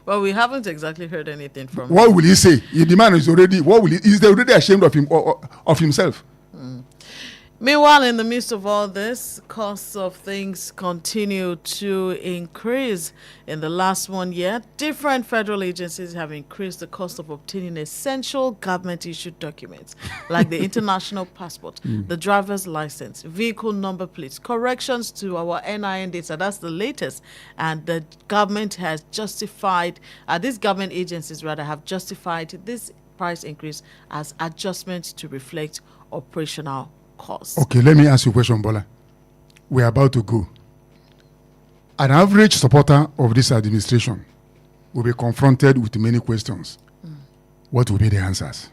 Well, we haven't exactly heard anything from him. What will he say? The man is already, he's already ashamed of himself. Meanwhile, in the midst of all this, costs of things continue to increase. In the last 1 year, different federal agencies have increased the cost of obtaining essential government-issued documents, like the international passport, the driver's license, vehicle number plates, corrections to our NIN data. That's the latest. And the government has justified, these government agencies rather have justified this price increase as adjustment to reflect operational cost. Okay, let me ask you a question, Bola. we are about to go, an average supporter of this administration will be confronted with many questions. What will be the answers?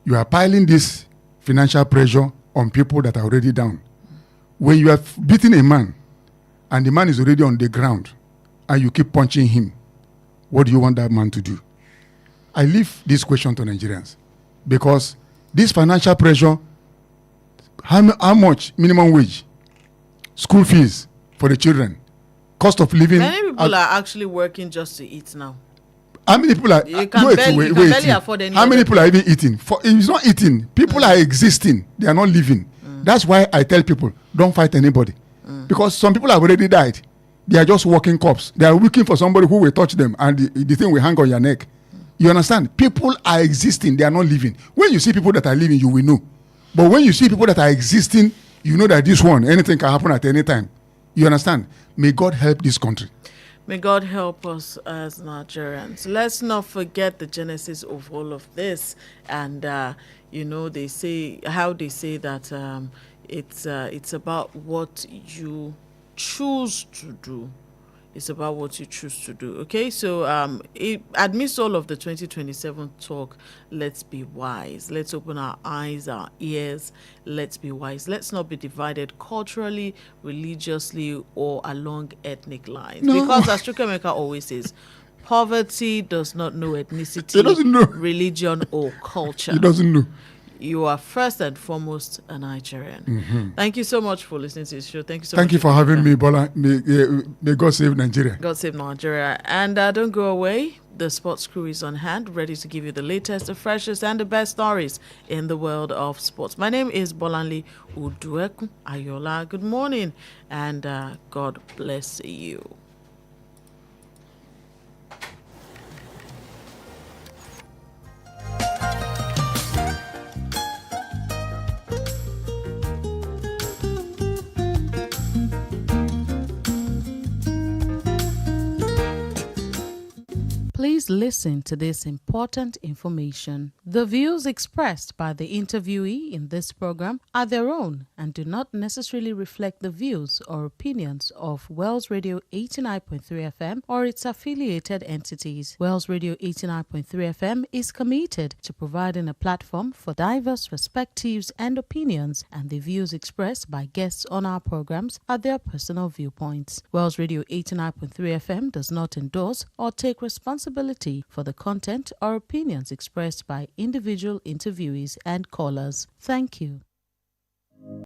You are piling this financial pressure on people that are already down. When you have beaten a man and the man is already on the ground and you keep punching him, what do you want that man to do? I leave this question to Nigerians because this financial pressure, how much minimum wage, school fees for the children, cost of living. Many people are actually working just to eat now. How many people are you can barely afford any. How many people are even eating? It's not eating. People are existing. They are not living. That's why I tell people, don't fight anybody. Because some people have already died. They are just walking corpse. They are looking for somebody who will touch them and the thing will hang on your neck. You understand? People are existing. They are not living. When you see people that are living, you will know. But when you see people that are existing, you know that this one, anything can happen at any time. You understand? May God help this country. May God help us as Nigerians. Let's not forget the genesis of all of this. And, they say that it's about what you choose to do. It's about what you choose to do. Okay, so amidst all of the 2027 talk, let's be wise. Let's open our eyes, our ears. Let's be wise. Let's not be divided culturally, religiously, or along ethnic lines. No. Because as Chukwemeka always says, poverty does not know ethnicity, It doesn't know religion, or culture. It doesn't know. You are first and foremost a Nigerian. Thank you so much for listening to this show. Thank you so much. Thank you for having me, Bola. May God save Nigeria. God save Nigeria. And don't go away. The sports crew is on hand, ready to give you the latest, the freshest, and the best stories in the world of sports. My name is Bolanle Oduekun Ayola. Good morning, and God bless you. Please listen to this important information. The views expressed by the interviewee in this program are their own and do not necessarily reflect the views or opinions of Wells Radio 89.3 FM or its affiliated entities. Wells Radio 89.3 FM is committed to providing a platform for diverse perspectives and opinions, and the views expressed by guests on our programs are their personal viewpoints. Wells Radio 89.3 FM does not endorse or take responsibility for the content or opinions expressed by individual interviewees and callers. Thank you.